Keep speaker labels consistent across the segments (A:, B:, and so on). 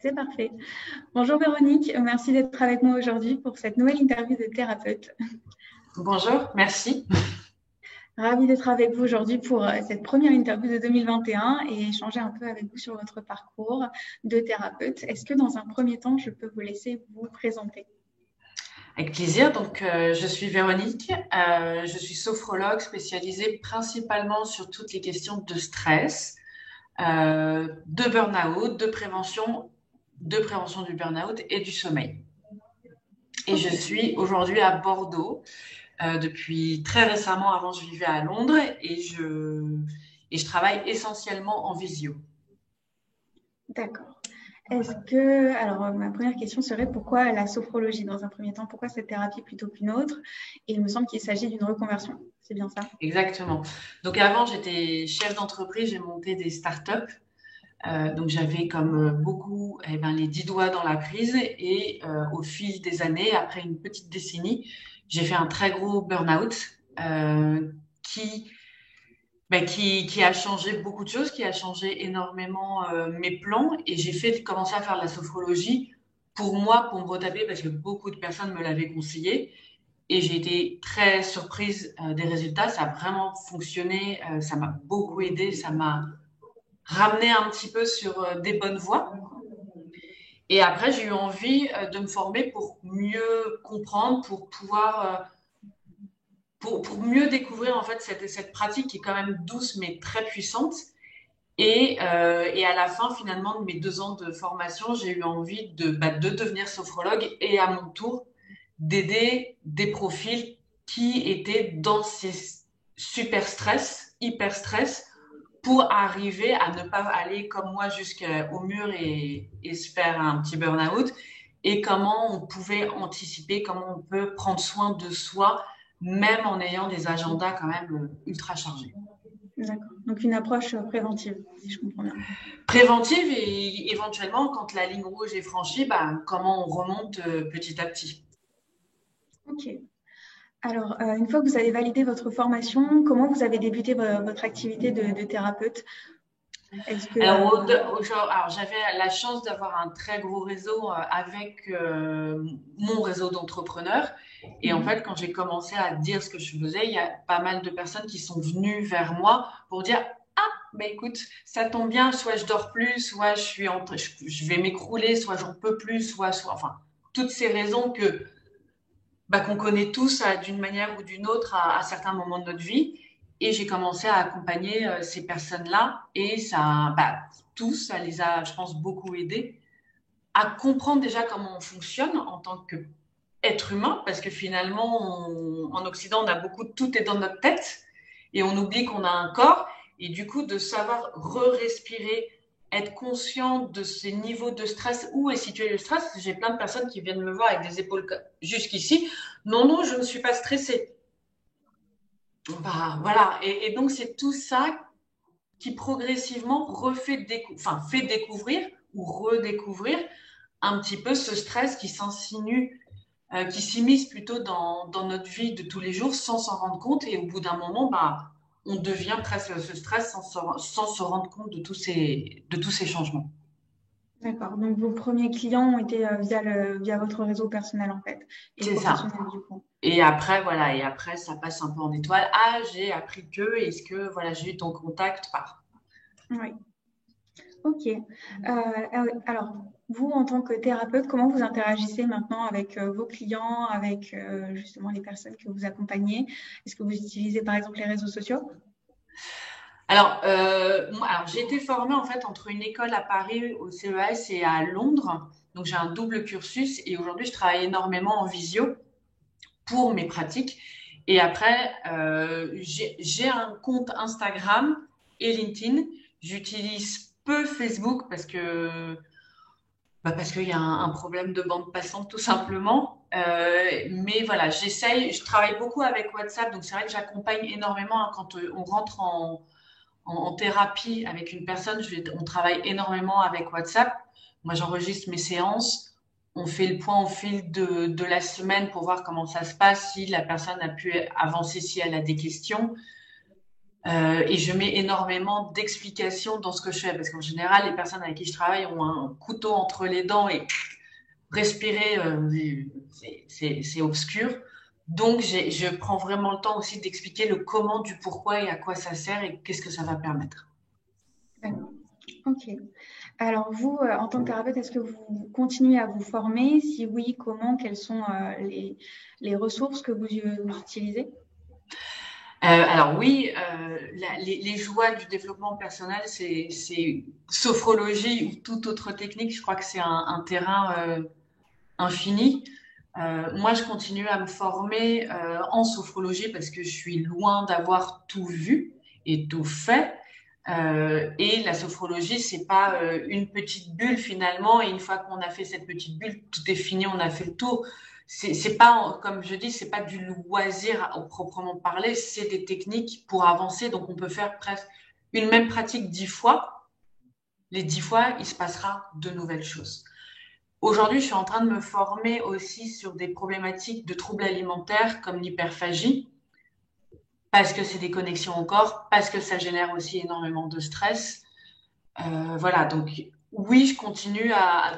A: C'est parfait. Bonjour Véronique, merci d'être avec moi aujourd'hui pour cette nouvelle interview de thérapeute.
B: Bonjour, merci.
A: Ravie d'être avec vous aujourd'hui pour cette première interview de 2021 et échanger un peu avec vous sur votre parcours de thérapeute. Est-ce que dans un premier temps, je peux vous laisser vous présenter?
B: Avec plaisir. Je suis Véronique. Je suis sophrologue spécialisée principalement sur toutes les questions de stress, de burn-out, de prévention du burn-out et du sommeil. Et
A: Ok,
B: je suis aujourd'hui à Bordeaux depuis très récemment. Avant, je vivais à Londres et je travaille essentiellement en visio.
A: d'accord. Alors ma première question serait pourquoi la sophrologie dans un premier temps? Pourquoi cette thérapie plutôt qu'une autre? Et il me semble qu'il s'agit d'une reconversion. C'est bien ça?
B: Exactement. Donc avant, j'étais chef d'entreprise, j'ai monté des startups. Donc j'avais comme beaucoup les 10 doigts dans la prise et au fil des années, après une petite décennie, j'ai fait un très gros burn-out qui, qui a changé beaucoup de choses, qui a changé énormément mes plans et j'ai fait commencer à faire de la sophrologie pour moi, pour me retaper parce que beaucoup de personnes me l'avaient conseillé et j'ai été très surprise des résultats. Ça a vraiment fonctionné, ça m'a beaucoup aidé, ça m'a ramené un petit peu sur des bonnes voies. Et après, j'ai eu envie de me former pour mieux comprendre, pour pouvoir, pour mieux découvrir en fait cette pratique qui est quand même douce mais très puissante. Et à la fin, finalement, de mes 2 ans de formation, j'ai eu envie de devenir sophrologue et à mon tour d'aider des profils qui étaient dans ces super stress, hyper stress, pour arriver à ne pas aller comme moi jusqu'au mur et se faire un petit burn-out et comment on pouvait anticiper, comment on peut prendre soin de soi, même en ayant des agendas quand même ultra chargés.
A: D'accord. Donc une approche préventive, si je comprends bien.
B: Préventive et éventuellement, quand la ligne rouge est franchie, bah, comment on remonte petit à petit.
A: Ok. Alors, une fois que vous avez validé votre formation, comment vous avez débuté votre activité de thérapeute? Est-ce que,
B: Alors, j'avais la chance d'avoir un très gros réseau avec mon réseau d'entrepreneurs. Et en
A: mhm,
B: fait, quand j'ai commencé à dire ce que je faisais, il y a pas mal de personnes qui sont venues vers moi pour dire, bah écoute, ça tombe bien, soit je dors plus, soit je vais m'écrouler, soit j'en peux plus, enfin, toutes ces raisons qu'on connaît tous d'une manière ou d'une autre à certains moments de notre vie. Et j'ai commencé à accompagner ces personnes-là et ça les a, je pense, beaucoup aidés à comprendre déjà comment on fonctionne en tant qu'être humain, parce que finalement, en Occident, on a beaucoup de tout est dans notre tête et on oublie qu'on a un corps. Et du coup, de savoir re-respirer, être conscient de ces niveaux de stress, où est situé le stress. J'ai plein de personnes qui viennent me voir avec des épaules jusqu'ici. Non, non, je ne suis pas stressée. Bah, voilà. Et donc, c'est tout ça qui progressivement fait découvrir ou redécouvrir un petit peu ce stress qui s'insinue, qui s'immisce plutôt dans notre vie de tous les jours sans s'en rendre compte. Et au bout d'un moment, bah, on devient presque ce stress sans se rendre compte de tous ces changements.
A: d'accord. Donc, vos premiers clients ont été via votre réseau personnel, en fait, et
B: C'est ça.
A: professionnel, du coup.
B: Et après, voilà, et après, ça passe un peu en étoile. Ah, j'ai appris est-ce que, voilà, j'ai eu ton contact par.
A: Oui. Ok. Alors, vous, en tant que thérapeute, comment vous interagissez maintenant avec vos clients, avec justement les personnes que vous accompagnez? Est-ce que vous utilisez, par exemple, les réseaux sociaux?
B: Alors, j'ai été formée en fait entre une école à Paris au CES et à Londres. Donc, j'ai un double cursus et aujourd'hui, je travaille énormément en visio pour mes pratiques. Et après, j'ai un compte Instagram et LinkedIn. J'utilise peu Facebook parce qu'il y a un problème de bande passante tout simplement. Mais voilà, je travaille beaucoup avec WhatsApp, donc c'est vrai que j'accompagne énormément hein, quand on rentre en thérapie avec une personne, on travaille énormément avec WhatsApp. Moi, j'enregistre mes séances. On fait le point au fil de la semaine pour voir comment ça se passe, si la personne a pu avancer, si elle a des questions. Et je mets énormément d'explications dans ce que je fais parce qu'en général, les personnes avec qui je travaille ont un couteau entre les dents et respirer, c'est obscur. Donc, je prends vraiment le temps aussi d'expliquer le comment du pourquoi et à quoi ça sert et qu'est-ce que ça va permettre.
A: D'accord. Ok. Alors vous, en tant que thérapeute, est-ce que vous continuez à vous former? Si oui, comment? Quelles sont les ressources que vous utilisez?
B: Alors oui, les joies du développement personnel, c'est sophrologie ou toute autre technique. Je crois que c'est un terrain infini. Moi, je continue à me former en sophrologie parce que je suis loin d'avoir tout vu et tout fait. Et la sophrologie, c'est pas une petite bulle finalement. Et une fois qu'on a fait cette petite bulle, tout est fini, on a fait le tour. C'est pas, comme je dis, c'est pas du loisir au proprement parler. C'est des techniques pour avancer. Donc, on peut faire presque une même pratique 10 fois. Les 10 fois, il se passera de nouvelles choses. Aujourd'hui, je suis en train de me former aussi sur des problématiques de troubles alimentaires comme l'hyperphagie, parce que c'est des connexions au corps, parce que ça génère aussi énormément de stress. Voilà, donc oui, je continue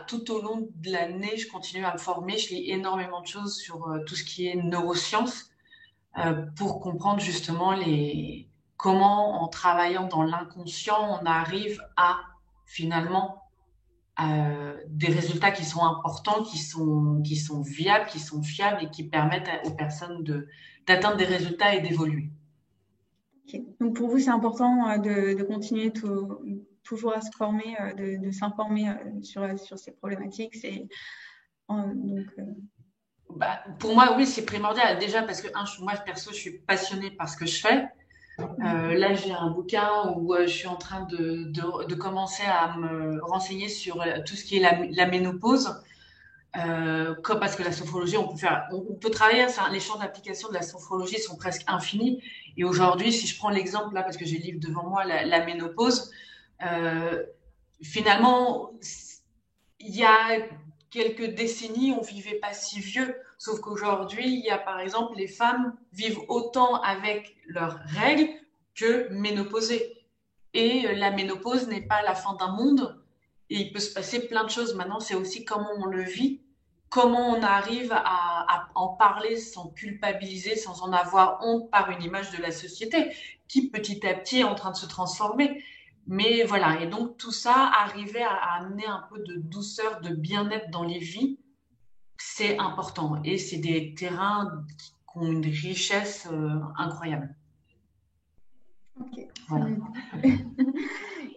B: tout au long de l'année, je continue à me former. Je lis énormément de choses sur tout ce qui est neurosciences pour comprendre justement comment, en travaillant dans l'inconscient, on arrive à finalement des résultats qui sont importants, qui sont viables, qui sont fiables et qui permettent aux personnes d'atteindre des résultats et d'évoluer.
A: Ok. Donc pour vous, c'est important de continuer toujours à se former, de s'informer sur ces problématiques. Donc,
B: Bah, pour moi, oui, c'est primordial. Déjà parce que, moi, perso, je suis passionnée par ce que je fais. Là, j'ai un bouquin où je suis en train de commencer à me renseigner sur tout ce qui est la ménopause. Comme parce que la sophrologie, on peut travailler, les champs d'application de la sophrologie sont presque infinis. Et aujourd'hui, si je prends l'exemple là, parce que j'ai le livre devant moi, la ménopause, euh, finalement, il y a quelques décennies, on vivait pas si vieux. Sauf qu'aujourd'hui, il y a par exemple, les femmes vivent autant avec leurs règles que ménopausées. Et la ménopause n'est pas la fin d'un monde. Et il peut se passer plein de choses. Maintenant, c'est aussi comment on le vit, comment on arrive à en parler sans culpabiliser, sans en avoir honte par une image de la société qui petit à petit est en train de se transformer. Mais voilà, et donc tout ça, arriver à amener un peu de douceur, de bien-être dans les vies, c'est important. Et c'est des terrains qui ont une richesse incroyable.
A: ok, ça
B: Voilà.
A: me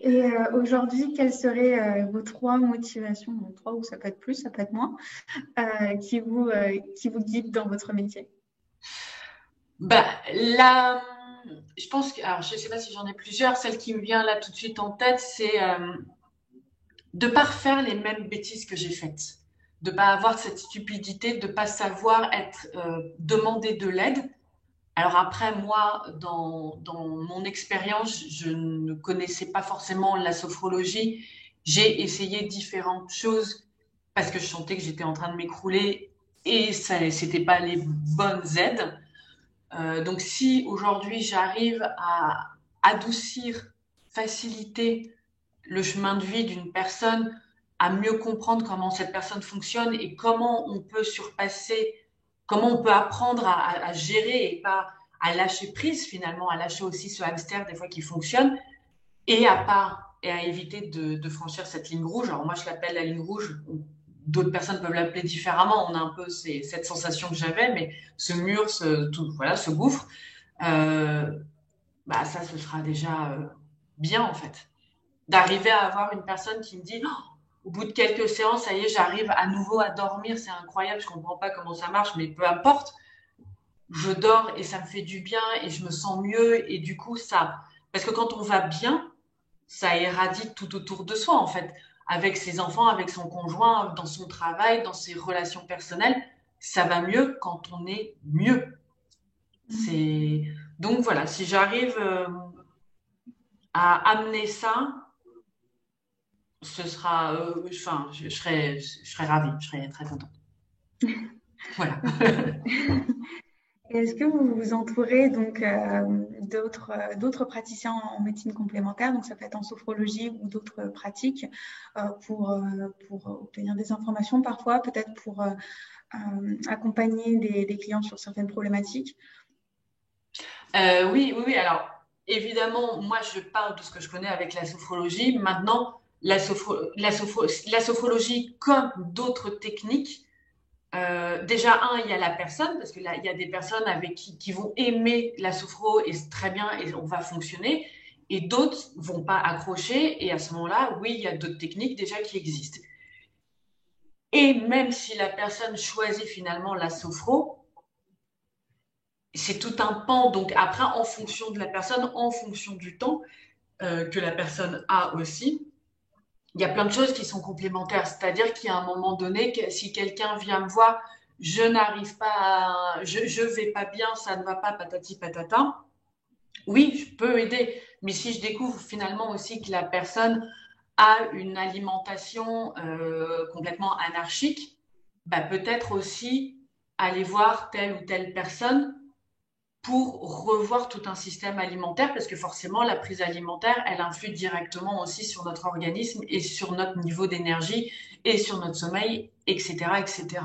A: Et aujourd'hui, quelles seraient vos trois motivations, bon, trois ou ça peut être plus, ça peut être moins, qui vous guident dans votre métier?
B: Bah, là, je pense que, alors je sais pas si j'en ai plusieurs, celle qui me vient là tout de suite en tête, c'est de pas refaire les mêmes bêtises que j'ai faites, de pas avoir cette stupidité, de pas savoir demander de l'aide. Alors après, moi, dans mon expérience, je ne connaissais pas forcément la sophrologie. J'ai essayé différentes choses parce que je sentais que j'étais en train de m'écrouler et ça, c'était pas les bonnes aides. Donc si aujourd'hui j'arrive à adoucir, faciliter le chemin de vie d'une personne, à mieux comprendre comment cette personne fonctionne et comment on peut surpasser, comment on peut apprendre à gérer et pas à lâcher prise finalement, à lâcher aussi ce hamster des fois qui fonctionne et à pas et à éviter de franchir cette ligne rouge. Alors moi je l'appelle la ligne rouge. D'autres personnes peuvent l'appeler différemment. On a un peu cette sensation que j'avais, mais ce mur, voilà, ce gouffre, euh, bah ça, ce sera déjà bien en fait d'arriver à avoir une personne qui me dit, oh, au bout de quelques séances, ça y est, j'arrive à nouveau à dormir, c'est incroyable, je comprends pas comment ça marche, mais peu importe, je dors et ça me fait du bien et je me sens mieux et du coup parce que quand on va bien, ça éradique tout autour de soi en fait, avec ses enfants, avec son conjoint, dans son travail, dans ses relations personnelles, ça va mieux quand on est mieux. C'est donc voilà, si j'arrive à amener ça, ce sera, enfin, je serai ravie, je serai très contente. Voilà.
A: Ok. Est-ce que vous vous entourez donc d'autres praticiens en médecine complémentaire, donc ça peut être en sophrologie ou d'autres pratiques, pour obtenir des informations parfois, peut-être pour accompagner des clients sur certaines problématiques?
B: Oui, oui, oui. Alors, évidemment, moi, je parle de ce que je connais avec la sophrologie. Maintenant, la sophrologie, comme d'autres techniques, déjà, il y a la personne, parce que là, il y a des personnes avec qui vont aimer la sophro et c'est très bien et on va fonctionner, et d'autres vont pas accrocher, et à ce moment-là, oui, il y a d'autres techniques déjà qui existent. Et même si la personne choisit finalement la sophro, c'est tout un pan. Donc après, en fonction de la personne, en fonction du temps que la personne a aussi, il y a plein de choses qui sont complémentaires. C'est-à-dire qu'à un moment donné, si quelqu'un vient me voir, je n'arrive pas je vais pas bien, ça ne va pas, patati patata. Oui, je peux aider. Mais si je découvre finalement aussi que la personne a une alimentation complètement anarchique, bah, peut-être aussi aller voir telle ou telle personne pour revoir tout un système alimentaire, parce que forcément, la prise alimentaire, elle influe directement aussi sur notre organisme et sur notre niveau d'énergie et sur notre sommeil, etc., etc.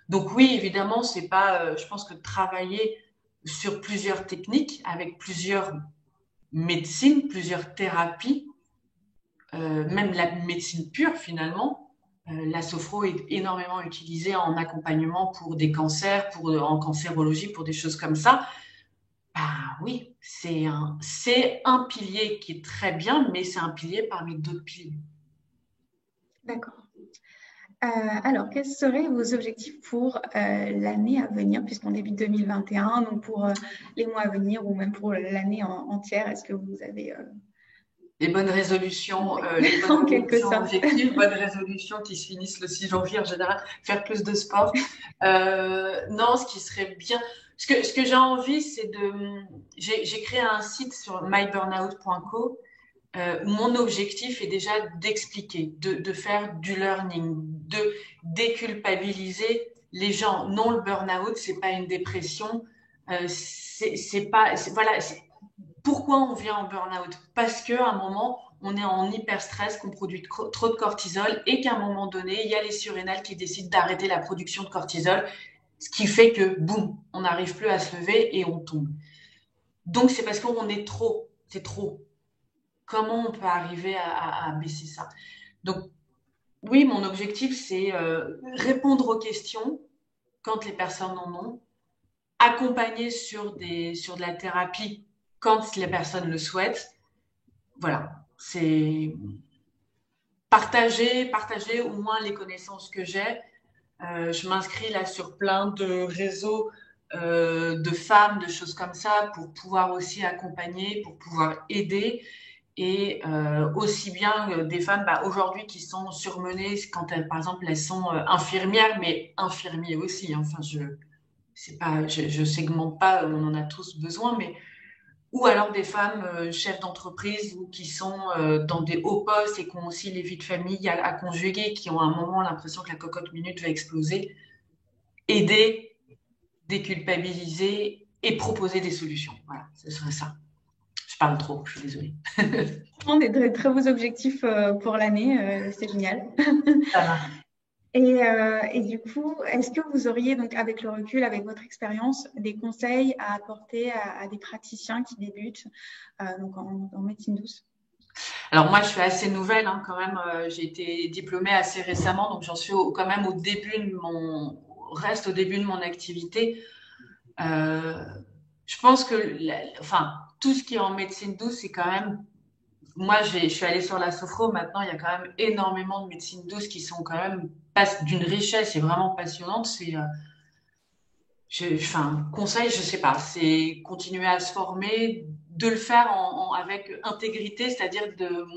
B: Donc oui, évidemment, c'est pas, je pense que travailler sur plusieurs techniques, avec plusieurs médecines, plusieurs thérapies, même la médecine pure finalement, la sophro est énormément utilisée en accompagnement pour des cancers, en cancérologie, pour des choses comme ça. Ah oui, c'est un pilier qui est très bien, mais c'est un pilier parmi d'autres piliers.
A: D'accord. Alors, quels seraient vos objectifs pour l'année à venir, puisqu'on débute 2021, donc pour les mois à venir ou même pour l'année entière, est-ce que vous avez... Oui,
B: Les bonnes
A: en quelque
B: résolutions
A: sorte.
B: objectives, bonnes résolutions qui se finissent le 6 janvier en général, faire plus de sport. Non, ce qui serait bien, ce que j'ai envie, j'ai créé un site sur myburnout.co où mon objectif est déjà d'expliquer, de faire du learning, de déculpabiliser les gens. Non, le burn-out, c'est pas une dépression. C'est pas, voilà, pourquoi on vient en burn-out? Parce qu'à un moment, on est en hyper stress, qu'on produit trop de cortisol et qu'à un moment donné, il y a les surrénales qui décident d'arrêter la production de cortisol, ce qui fait que, boum, on n'arrive plus à se lever et on tombe. Donc, c'est parce qu'on est trop, c'est trop. Comment on peut arriver à baisser ça? Donc, oui, mon objectif, c'est répondre aux questions quand les personnes en ont, accompagner sur de la thérapie quand les personnes le souhaitent. Voilà, c'est partager au moins les connaissances que j'ai. Je m'inscris là sur plein de réseaux de femmes, de choses comme ça, pour pouvoir aussi accompagner, pour pouvoir aider. Et aussi bien des femmes bah, aujourd'hui qui sont surmenées quand elles, par exemple, elles sont infirmières, mais infirmiers aussi. Hein. Enfin, je segmente pas, on en a tous besoin, mais ou alors des femmes chefs d'entreprise ou qui sont dans des hauts postes et qui ont aussi les vies de famille à conjuguer, qui ont à un moment l'impression que la cocotte minute va exploser. Aider, déculpabiliser et proposer des solutions. Voilà, ce serait ça. Je parle trop, je suis désolée.
A: On est de très beaux objectifs pour l'année, c'est génial.
B: Ça va.
A: Et du coup, est-ce que vous auriez, donc avec le recul, avec votre expérience, des conseils à apporter à des praticiens qui débutent donc en médecine douce?
B: Alors moi, je suis assez nouvelle hein, quand même. J'ai été diplômée assez récemment, donc j'en suis quand même au début de reste au début de mon activité. Euh, je pense que, enfin, tout ce qui est en médecine douce, c'est quand même. Moi, je suis allée sur la sophro. Maintenant, il y a quand même énormément de médecine douce qui sont quand même d'une richesse et vraiment passionnante. Enfin, conseil, je sais pas, c'est continuer à se former, de le faire avec intégrité, c'est-à-dire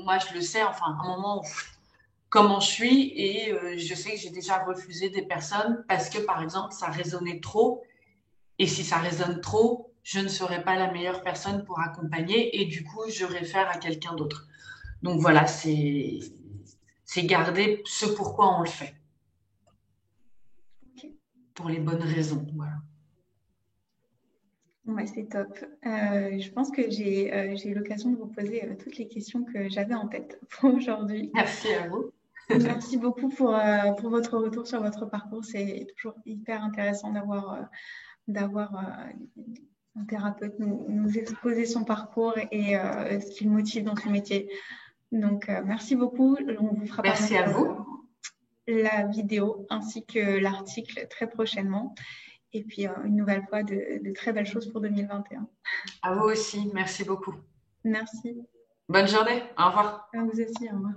B: moi, je le sais, enfin, à un moment, comment je suis et je sais que j'ai déjà refusé des personnes parce que, par exemple, ça résonnait trop. Et si ça résonne trop, je ne serai pas la meilleure personne pour accompagner et du coup, je réfère à quelqu'un d'autre. Donc voilà, c'est garder ce pourquoi on le fait,
A: Ok.
B: pour les bonnes raisons. Voilà.
A: Ouais, c'est top. Je pense que j'ai eu l'occasion de vous poser toutes les questions que j'avais en tête pour aujourd'hui.
B: Merci à vous.
A: Merci beaucoup pour votre retour sur votre parcours. C'est toujours hyper intéressant d'avoir un thérapeute nous exposer son parcours et ce qui le motive dans son métier. Donc, merci beaucoup. On vous fera
B: Merci
A: parvenir
B: à vous.
A: la vidéo ainsi que l'article très prochainement. Et puis, une nouvelle fois, de très belles choses pour 2021.
B: À vous aussi. Merci beaucoup.
A: Merci.
B: Bonne journée. Au revoir.
A: À vous aussi. Au revoir.